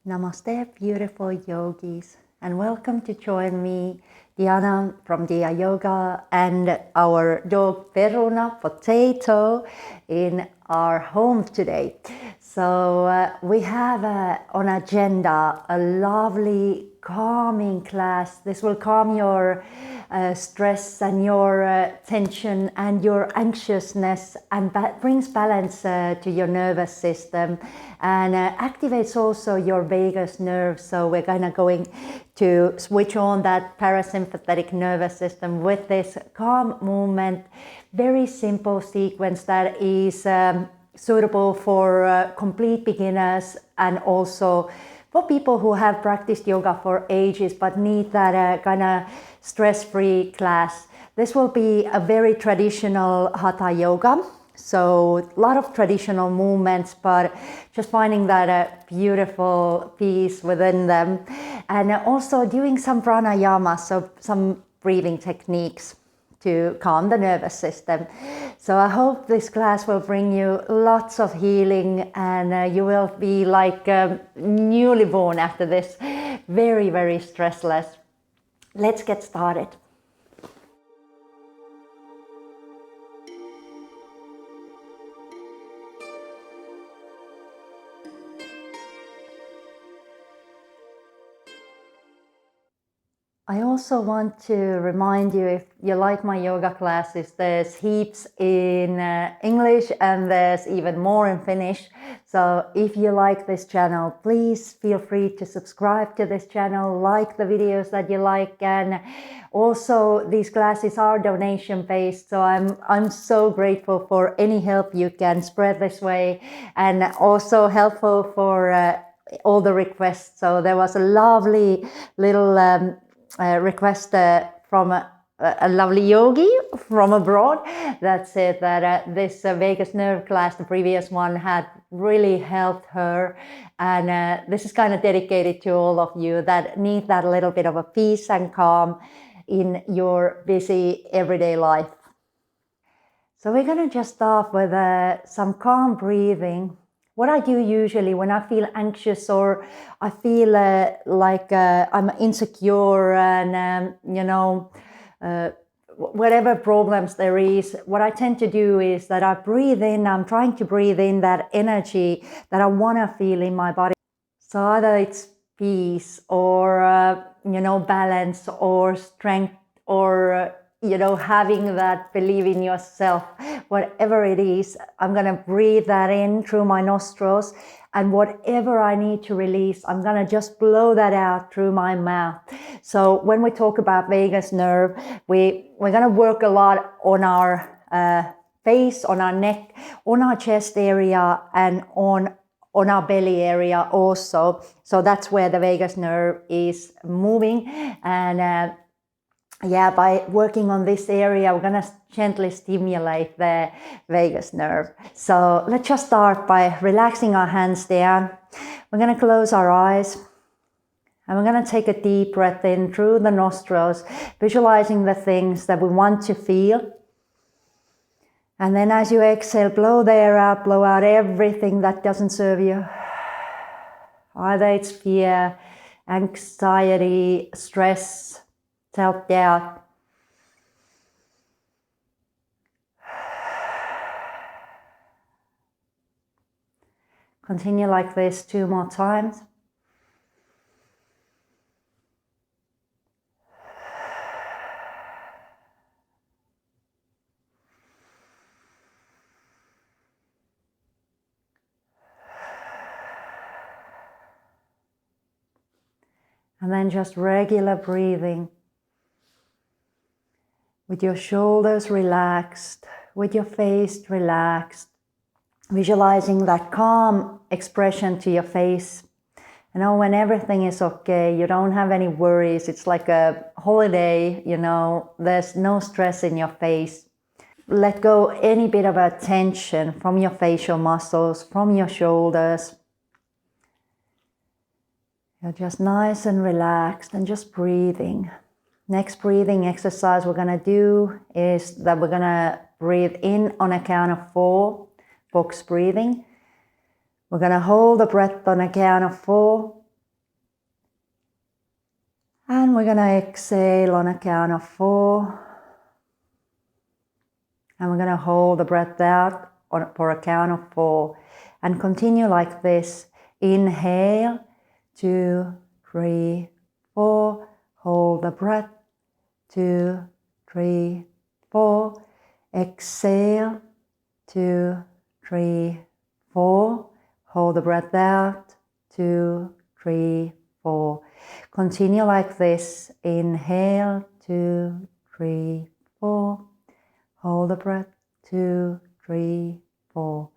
Namaste, beautiful yogis, and welcome to join me, Diana from Dia Yoga, and our dog Verona Potato in our home today. So we have on agenda a lovely calming class. This will calm your stress and your tension and your anxiousness, and brings balance to your nervous system, and activates also your vagus nerve. So we're going to switch on that parasympathetic nervous system with this calm movement. Very simple sequence that is suitable for complete beginners, and also for people who have practiced yoga for ages but need that kind of stress-free class. This will be a very traditional hatha yoga, so a lot of traditional movements, but just finding that beautiful peace within them, and also doing some pranayama, so some breathing techniques to calm the nervous system. So I hope this class will bring you lots of healing, and you will be like newly born after this. Very, very stressless. Let's get started. I also want to remind you, if you like my yoga classes, there's heaps in English and there's even more in Finnish. So if you like this channel, please feel free to subscribe to this channel, like the videos that you like, and also these classes are donation based. So I'm so grateful for any help you can spread this way, and also helpful for all the requests. So there was a lovely little request from a lovely yogi from abroad that said that this vagus nerve class, the previous one, had really helped her, and this is kind of dedicated to all of you that need that little bit of a peace and calm in your busy everyday life. So we're going to just start with some calm breathing. What I do usually when I feel anxious, or I feel like I'm insecure, and whatever problems there is, what I tend to do is that I breathe in. I'm trying to breathe in that energy that I want to feel in my body. So either it's peace, or balance, or strength, or having that belief in yourself. Whatever it is, I'm going to breathe that in through my nostrils, and whatever I need to release, I'm going to just blow that out through my mouth. So when we talk about vagus nerve, we're going to work a lot on our face, on our neck, on our chest area, and on our belly area also. So that's where the vagus nerve is moving, and by working on this area, we're going to gently stimulate the vagus nerve. So let's just start by relaxing our hands down. We're going to close our eyes, and we're going to take a deep breath in through the nostrils, visualizing the things that we want to feel. And then as you exhale, blow the air out, blow out everything that doesn't serve you. Either it's fear, anxiety, stress, self-doubt. Continue like this 2 more times. And then just regular breathing, with your shoulders relaxed, with your face relaxed, visualizing that calm expression to your face. When everything is okay, you don't have any worries, it's like a holiday, there's no stress in your face. Let go any bit of a tension from your facial muscles, from your shoulders. You're just nice and relaxed and just breathing. Next breathing exercise we're going to do is that we're going to breathe in on a count of 4, box breathing. We're going to hold the breath on a count of 4, And we're going to exhale on a count of 4. And we're going to hold the breath out for a count of 4. And continue like this. Inhale, 2, 3, 4. Hold the breath, 2, 3, 4. Exhale, 2, 3, 4. Hold the breath out, 2, 3, 4. Continue like this. Inhale, 2, 3, 4. Hold the breath, 2, 3, 4.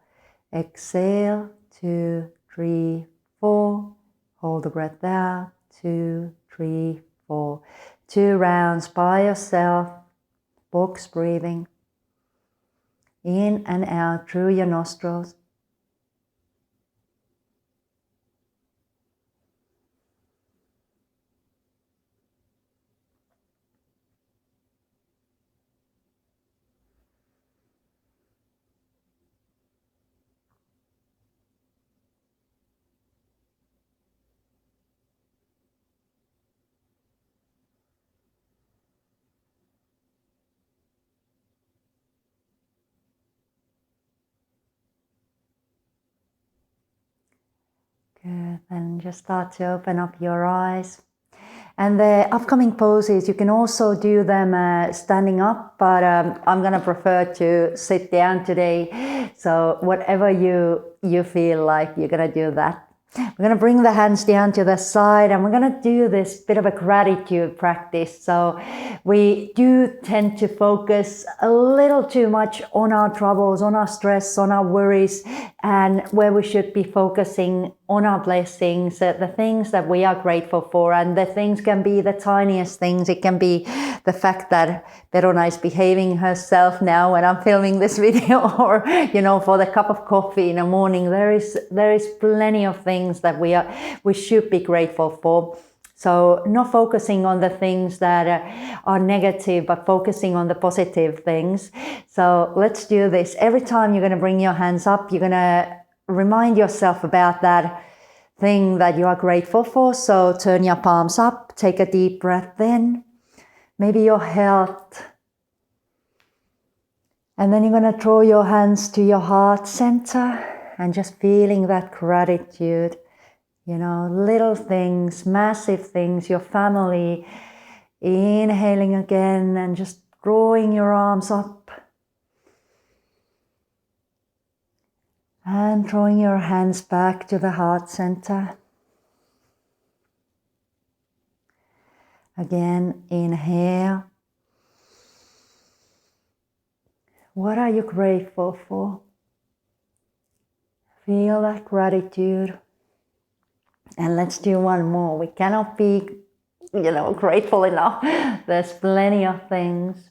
Exhale, 2, 3, 4. Hold the breath out, 2, 3, 4. 2 rounds by yourself, box breathing. In and out through your nostrils. Good. And just start to open up your eyes. And the upcoming poses, you can also do them standing up, but I'm going to prefer to sit down today. So whatever you feel like, you're going to do that. We're going to bring the hands down to the side and we're going to do this bit of a gratitude practice. So we do tend to focus a little too much on our troubles, on our stress, on our worries, and where we should be focusing on our blessings, the things that we are grateful for. And the things can be the tiniest things. It can be the fact that Verona is behaving herself now when I'm filming this video, or, for the cup of coffee in the morning. There is plenty of things that we should be grateful for. So not focusing on the things that are negative, but focusing on the positive things. So let's do this. Every time you're going to bring your hands up, you're going to remind yourself about that thing that you are grateful for. So turn your palms up, take a deep breath in, maybe your health. And then you're going to draw your hands to your heart center and just feeling that gratitude. Little things, massive things, your family. Inhaling again and just drawing your arms up. And drawing your hands back to the heart center. Again, inhale. What are you grateful for? Feel that gratitude. And let's do one more. We cannot be, grateful enough. There's plenty of things.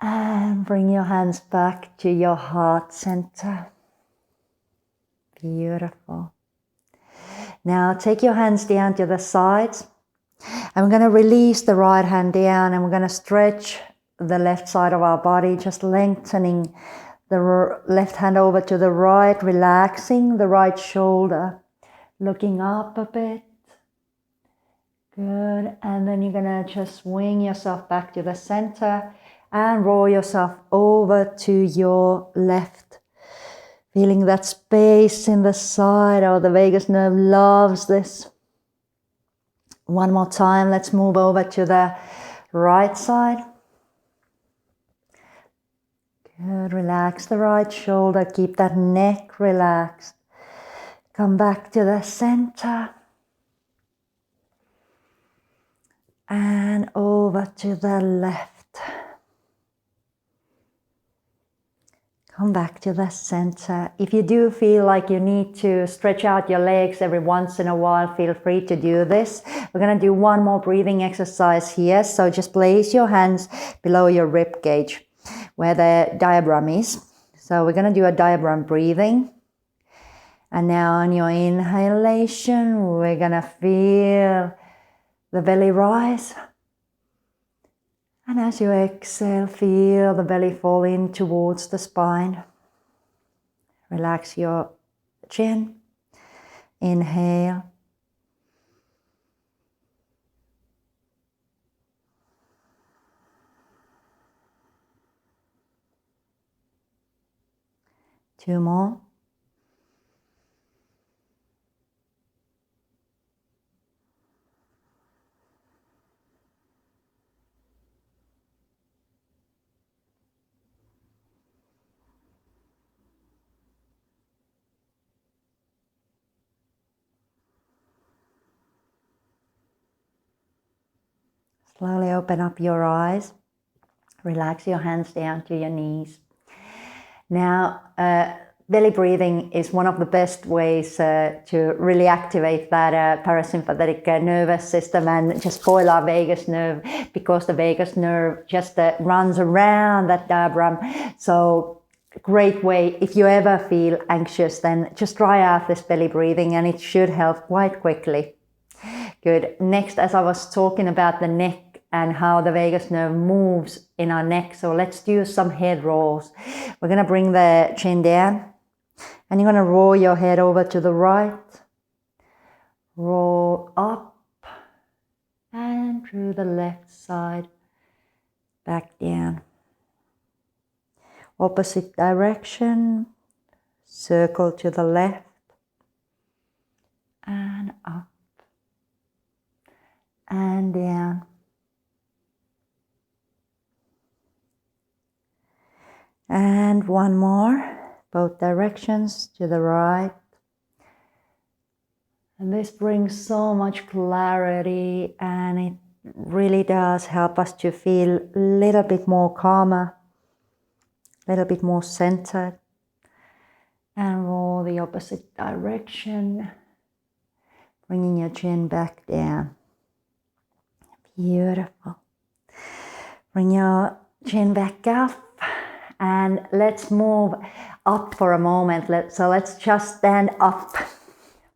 And bring your hands back to your heart center. Beautiful. Now take your hands down to the sides. And we're going to release the right hand down and we're going to stretch the left side of our body, just lengthening the left hand over to the right, relaxing the right shoulder, looking up a bit. Good. And then you're going to just swing yourself back to the center and roll yourself over to your left. Feeling that space in the side. Oh, the vagus nerve loves this. One more time. Let's move over to the right side. Good. Relax the right shoulder. Keep that neck relaxed. Come back to the center. And over to the left. Come back to the center. If you do feel like you need to stretch out your legs every once in a while, feel free to do this. We're going to do one more breathing exercise here. So just place your hands below your rib cage, where the diaphragm is. So we're going to do a diaphragm breathing. And now on your inhalation, we're going to feel the belly rise. And as you exhale, feel the belly fall in towards the spine. Relax your chin. Inhale. 2 more. Slowly open up your eyes. Relax your hands down to your knees. Now, belly breathing is one of the best ways to really activate that parasympathetic nervous system and just spoil our vagus nerve, because the vagus nerve just runs around that diaphragm. So, great way, if you ever feel anxious, then just try out this belly breathing and it should help quite quickly. Good. Next, as I was talking about the neck and how the vagus nerve moves in our neck, so let's do some head rolls. We're going to bring the chin down and you're going to roll your head over to the right, roll up and through the left side, back down. Opposite direction, circle to the left and up and down. And one more, both directions to the right. And this brings so much clarity, and it really does help us to feel a little bit more calmer, a little bit more centered. And roll the opposite direction, bringing your chin back down. Beautiful. Bring your chin back up. And let's move up for a moment. Let's just stand up.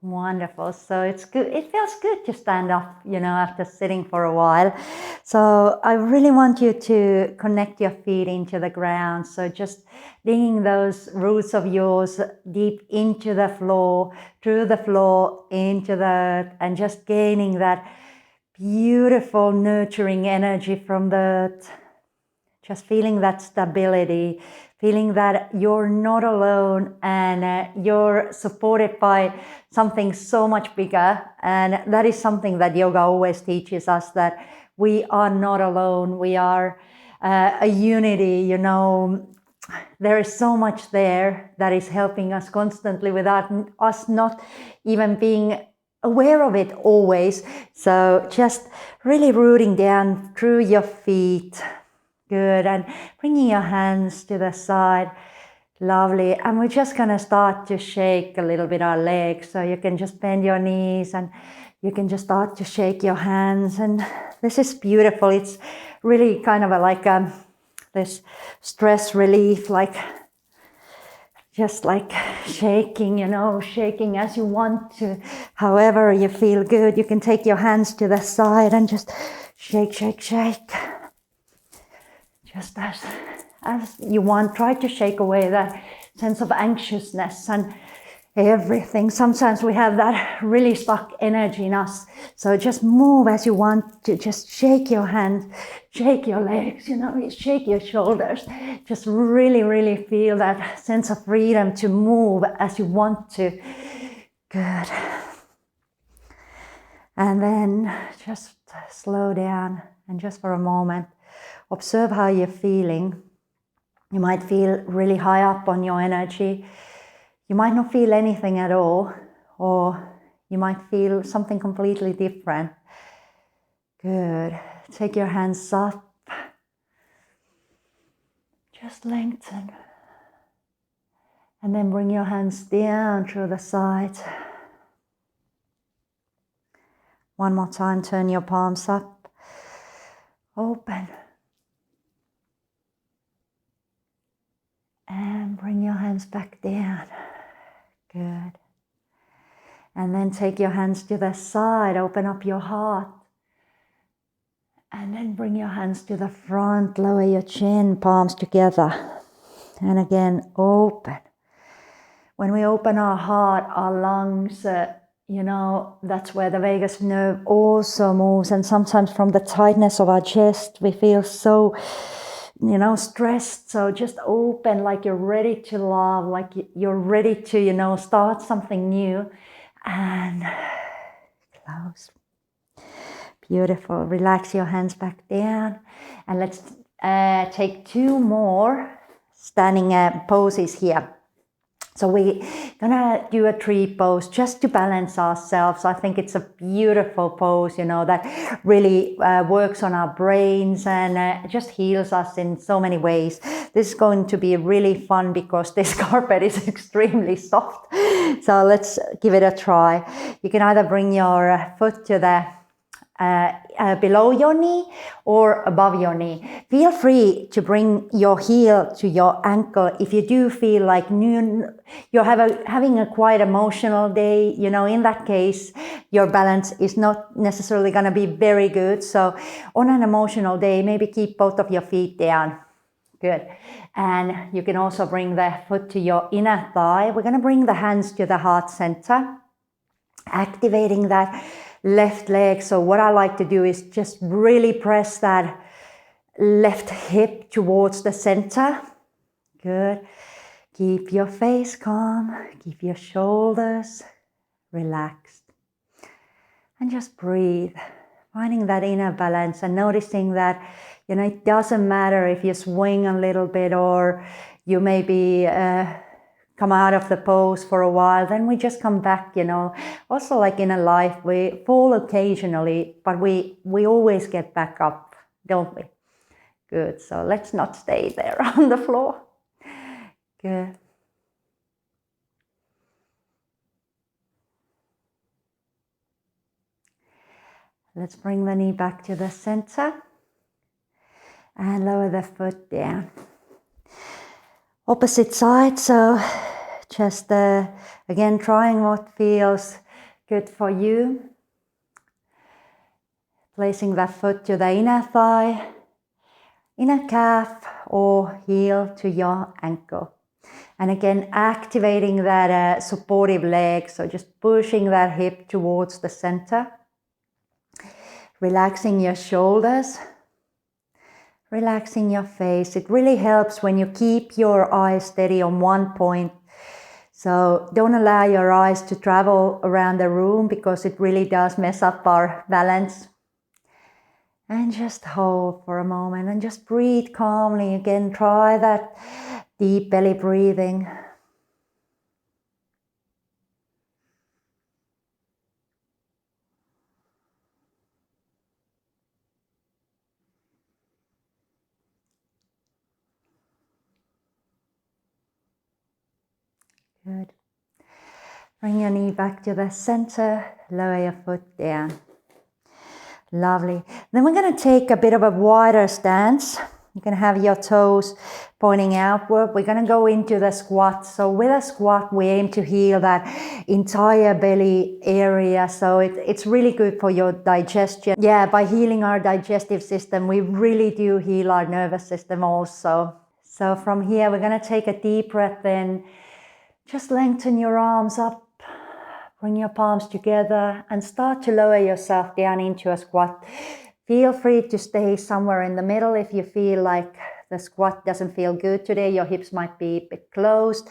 Wonderful. So it's good. It feels good to stand up, after sitting for a while. So I really want you to connect your feet into the ground. So just digging those roots of yours deep into the floor, through the floor, into the, and just gaining that beautiful nurturing energy from the, just feeling that stability, feeling that you're not alone and you're supported by something so much bigger. And that is something that yoga always teaches us, that we are not alone. We are a unity, There is so much there that is helping us constantly without us not even being aware of it always. So just really rooting down through your feet. Good. And bringing your hands to the side. Lovely. And we're just going to start to shake a little bit our legs. So you can just bend your knees and you can just start to shake your hands. And this is beautiful. It's really kind of like this stress relief, just like shaking, shaking as you want to. However you feel good, you can take your hands to the side and just shake, shake, shake. Just as you want. Try to shake away that sense of anxiousness and everything. Sometimes we have that really stuck energy in us. So just move as you want to. Just shake your hands, shake your legs, shake your shoulders. Just really, really feel that sense of freedom to move as you want to. Good. And then just slow down and just for a moment, observe how you're feeling. You might feel really high up on your energy. You might not feel anything at all, or you might feel something completely different. Good. Take your hands up. Just lengthen. And then bring your hands down through the sides. One more time, turn your palms up. Open. And bring your hands back down. Good. And then take your hands to the side, open up your heart. And then bring your hands to the front, lower your chin, palms together. And again, open. When we open our heart, our lungs, that's where the vagus nerve also moves. And sometimes from the tightness of our chest, we feel so stressed. So just open, like you're ready to love, like you're ready to, start something new. And close. Beautiful. Relax your hands back down. And let's take 2 more standing poses here. So we're gonna do a tree pose just to balance ourselves. I think it's a beautiful pose, that really works on our brains and just heals us in so many ways. This is going to be really fun because this carpet is extremely soft. So let's give it a try. You can either bring your foot to the below your knee or above your knee. Feel free to bring your heel to your ankle if you do feel like you're having a quite emotional day. In that case, your balance is not necessarily going to be very good. So on an emotional day, maybe keep both of your feet down. Good. And you can also bring the foot to your inner thigh. We're going to bring the hands to the heart center, activating that left leg. So what I like to do is just really press that left hip towards the center. Good. Keep your face calm. Keep your shoulders relaxed. And just breathe. Finding that inner balance and noticing that, it doesn't matter if you swing a little bit or you maybe come out of the pose for a while, then we just come back, Also, like in a life, we fall occasionally, but we always get back up, don't we? Good. So let's not stay there on the floor. Good. Let's bring the knee back to the center and lower the foot down. Opposite side, so just again trying what feels good for you. Placing that foot to the inner thigh, inner calf or heel to your ankle. And again, activating that supportive leg, so just pushing that hip towards the center. Relaxing your shoulders. Relaxing your face. It really helps when you keep your eyes steady on one point. So don't allow your eyes to travel around the room because it really does mess up our balance. And just hold for a moment and just breathe calmly. Again, try that deep belly breathing. Good. Bring your knee back to the center, lower your foot down. Lovely. Then we're going to take a bit of a wider stance. You can have your toes pointing outward. We're going to go into the squat. So with a squat, we aim to heal that entire belly area. So it's really good for your digestion. Yeah, by healing our digestive system, we really do heal our nervous system also. So from here, we're going to take a deep breath in. Just lengthen your arms up. Bring your palms together and start to lower yourself down into a squat. Feel free to stay somewhere in the middle if you feel like the squat doesn't feel good today. Your hips might be a bit closed.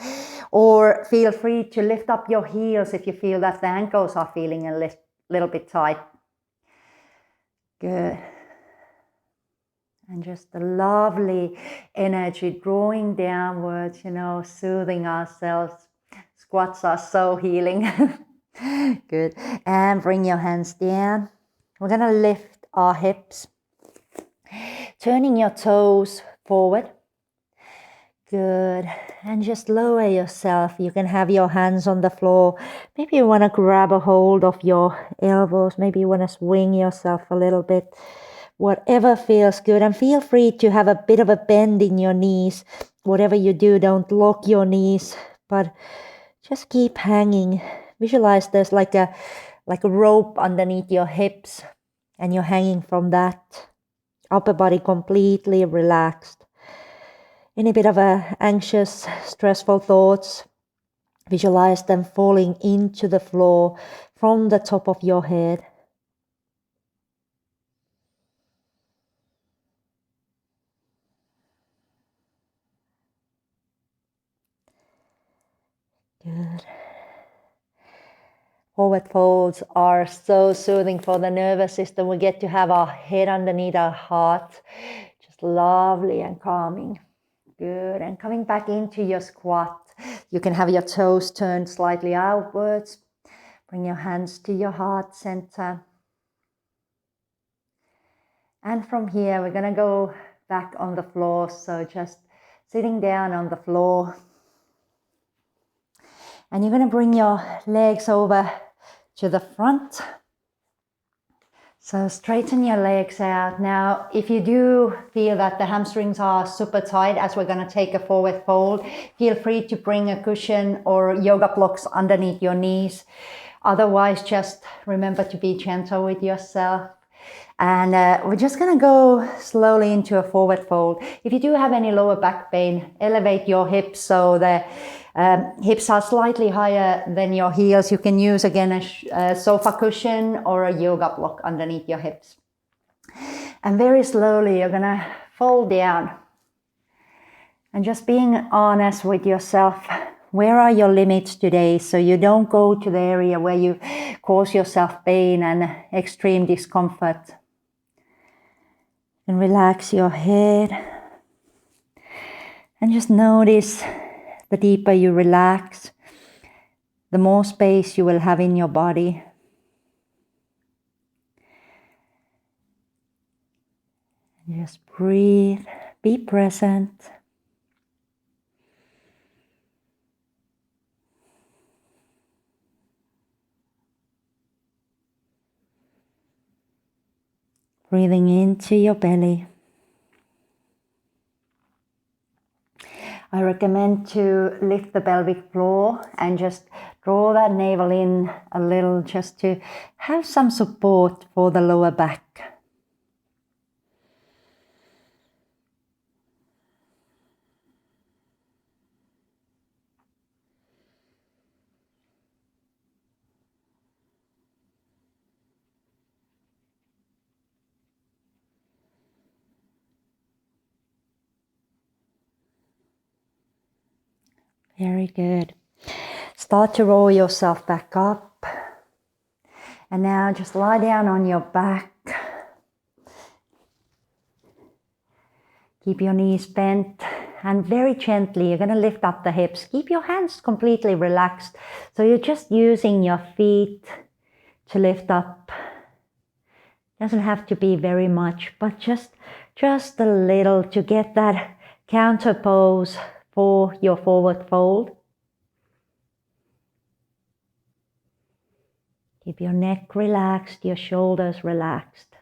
Or feel free to lift up your heels if you feel that the ankles are feeling a little bit tight. Good. And just the lovely energy drawing downwards, soothing ourselves. Squats are so healing. Good. And bring your hands down. We're going to lift our hips. Turning your toes forward. Good. And just lower yourself. You can have your hands on the floor. Maybe you want to grab a hold of your elbows. Maybe you want to swing yourself a little bit. Whatever feels good. And feel free to have a bit of a bend in your knees. Whatever you do, don't lock your knees. But just keep hanging. Visualize there's like a rope underneath your hips and you're hanging from that. Upper body completely relaxed. Any bit of anxious, stressful thoughts, visualize them falling into the floor from the top of your head. Good. Forward folds are so soothing for the nervous system. We get to have our head underneath our heart. Just lovely and calming. Good. And coming back into your squat. You can have your toes turned slightly outwards. Bring your hands to your heart center. And from here, we're going to go back on the floor. So just sitting down on the floor. And you're going to bring your legs over to the front. So straighten your legs out. Now, if you do feel that the hamstrings are super tight as we're going to take a forward fold, feel free to bring a cushion or yoga blocks underneath your knees. Otherwise, just remember to be gentle with yourself. And we're just going to go slowly into a forward fold. If you do have any lower back pain, elevate your hips so the hips are slightly higher than your heels. You can use again a sofa cushion or a yoga block underneath your hips. And very slowly you're going to fold down. And just being honest with yourself. Where are your limits today? So you don't go to the area where you cause yourself pain and extreme discomfort. And relax your head. And just notice the deeper you relax, the more space you will have in your body. And just breathe, be present. Breathing into your belly. I recommend to lift the pelvic floor and just draw that navel in a little just to have some support for the lower back. Very good. Start to roll yourself back up. And now just lie down on your back. Keep your knees bent and very gently you're going to lift up the hips. Keep your hands completely relaxed. So you're just using your feet to lift up. Doesn't have to be very much, but just a little to get that counter pose for your forward fold. Keep your neck relaxed, your shoulders relaxed.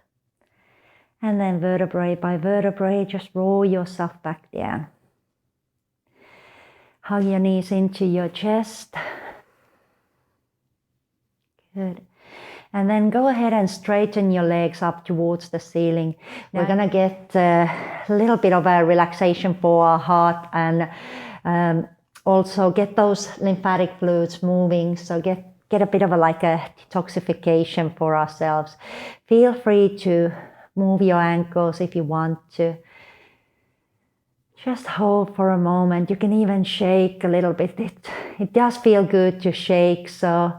And then vertebrae by vertebrae, just roll yourself back down. Hug your knees into your chest. Good. And then go ahead and straighten your legs up towards the ceiling. We're going to get a little bit of a relaxation for our heart and also get those lymphatic fluids moving. So get a bit of a detoxification for ourselves. Feel free to move your ankles if you want to. Just hold for a moment. You can even shake a little bit. It does feel good to shake. So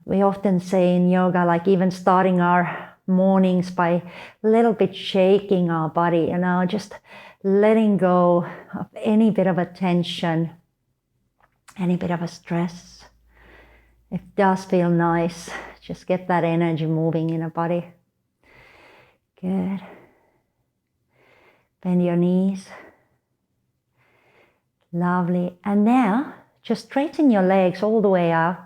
we often say in yoga, even starting our mornings by a little bit shaking our body, just letting go of any bit of a tension, any bit of a stress. It does feel nice. Just get that energy moving in the body. Good. Bend your knees. Lovely. And now, just straighten your legs all the way out.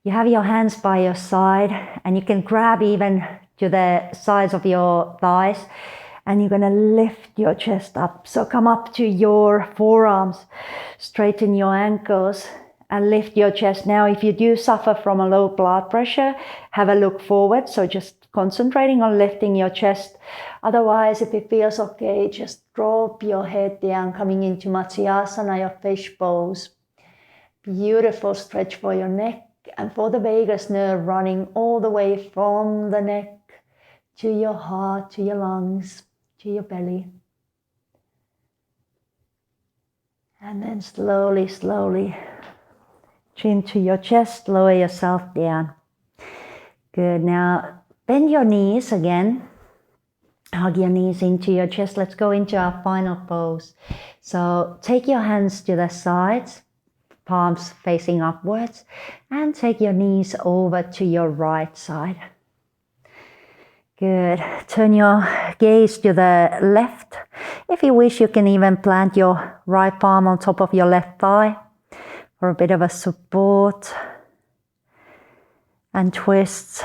You have your hands by your side and you can grab even to the sides of your thighs and you're going to lift your chest up. So come up to your forearms, straighten your ankles and lift your chest. Now, if you do suffer from a low blood pressure, have a look forward. So just concentrating on lifting your chest. Otherwise, if it feels okay, just drop your head down, coming into Matsyasana, your fish pose. Beautiful stretch for your neck. And for the vagus nerve running all the way from the neck to your heart, to your lungs, to your belly. And then slowly, slowly, chin to your chest, lower yourself down. Good. Now bend your knees again. Hug your knees into your chest. Let's go into our final pose. So take your hands to the sides, palms facing upwards, and take your knees over to your right side. Good. Turn your gaze to the left. If you wish, you can even plant your right palm on top of your left thigh for a bit of a support. And twists.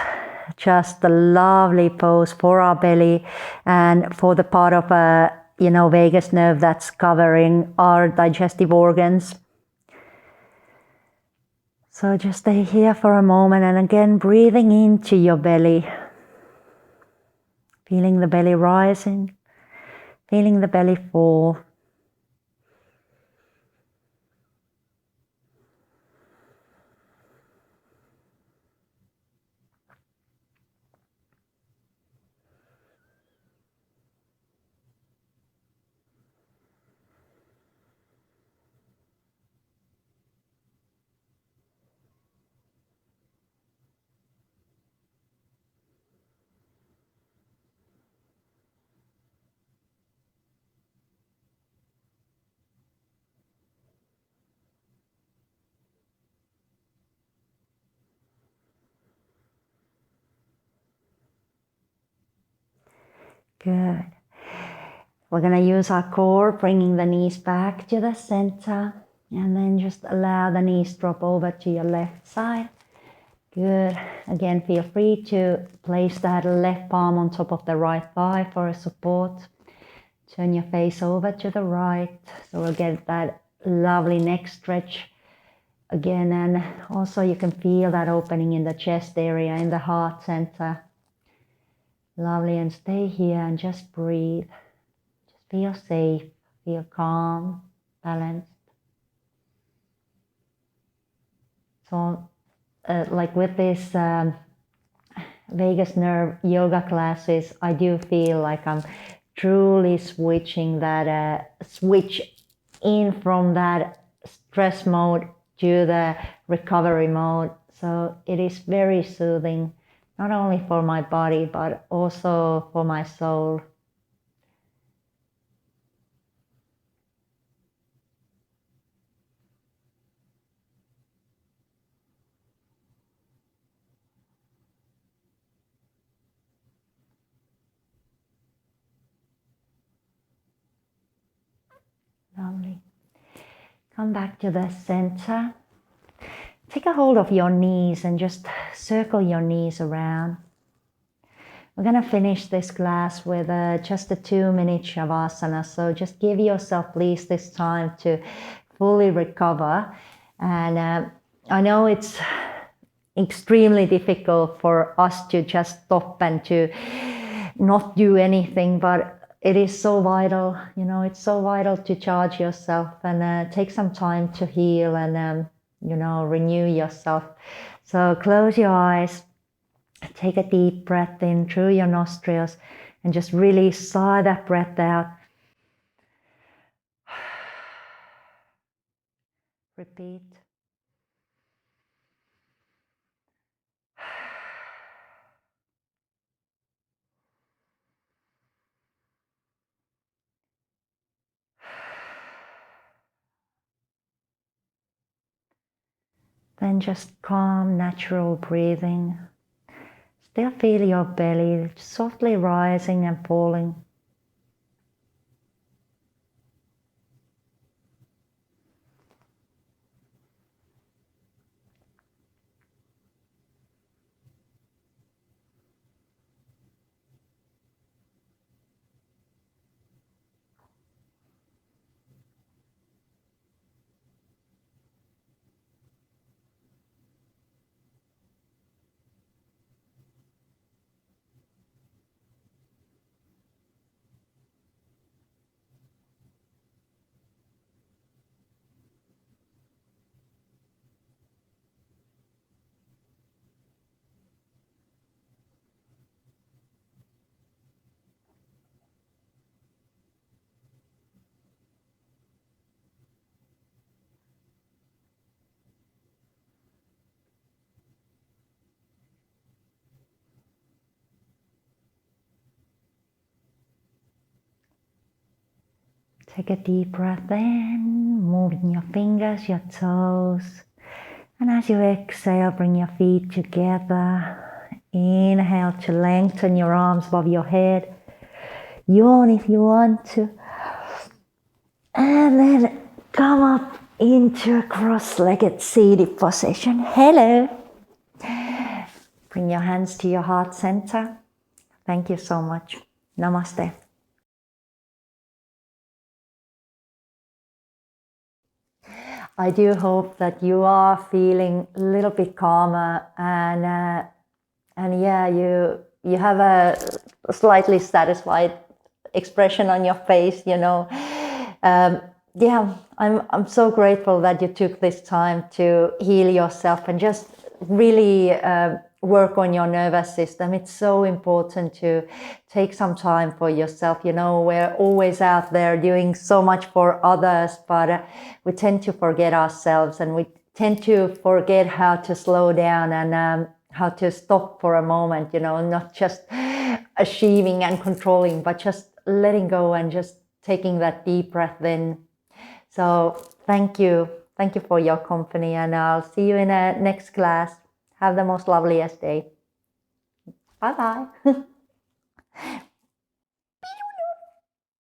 Just a lovely pose for our belly and for the part of vagus nerve that's covering our digestive organs. So just stay here for a moment, and again breathing into your belly, feeling the belly rising, feeling the belly fall. Good. We're going to use our core, bringing the knees back to the center, and then just allow the knees drop over to your left side. Good. Again, feel free to place that left palm on top of the right thigh for a support. Turn your face over to the right, so we'll get that lovely neck stretch again, and also you can feel that opening in the chest area, in the heart center. Lovely, and stay here and just breathe. Just feel safe, feel calm, balanced. So like with this vagus nerve yoga classes, I do feel like I'm truly switching that switch in from that stress mode to the recovery mode. So it is very soothing, not only for my body but also for my soul. Lovely. Come back to the center. Take a hold of your knees and just circle your knees around. We're going to finish this class with just a 2-minute shavasana. So just give yourself please this time to fully recover. And I know it's extremely difficult for us to just stop and to not do anything, but it is so vital, it's so vital to charge yourself and take some time to heal and, renew yourself. So close your eyes, take a deep breath in through your nostrils and just really sigh that breath out. Repeat. Then just calm, natural breathing. Still feel your belly softly rising and falling. Take a deep breath in, moving your fingers, your toes. And as you exhale, bring your feet together. Inhale to lengthen your arms above your head. Yawn if you want to. And then come up into a cross-legged seated position. Hello. Bring your hands to your heart center. Thank you so much. Namaste. I do hope that you are feeling a little bit calmer and yeah, you have a slightly satisfied expression on your face, you know. Yeah, I'm so grateful that you took this time to heal yourself and just really work on your nervous system. It's so important to take some time for yourself. You know, we're always out there doing so much for others, but we tend to forget ourselves, and we tend to forget how to slow down and how to stop for a moment, you know, not just achieving and controlling, but just letting go and just taking that deep breath in. So thank you. Thank you for your company, and I'll see you in a next class. Have the most loveliest day. Bye-bye.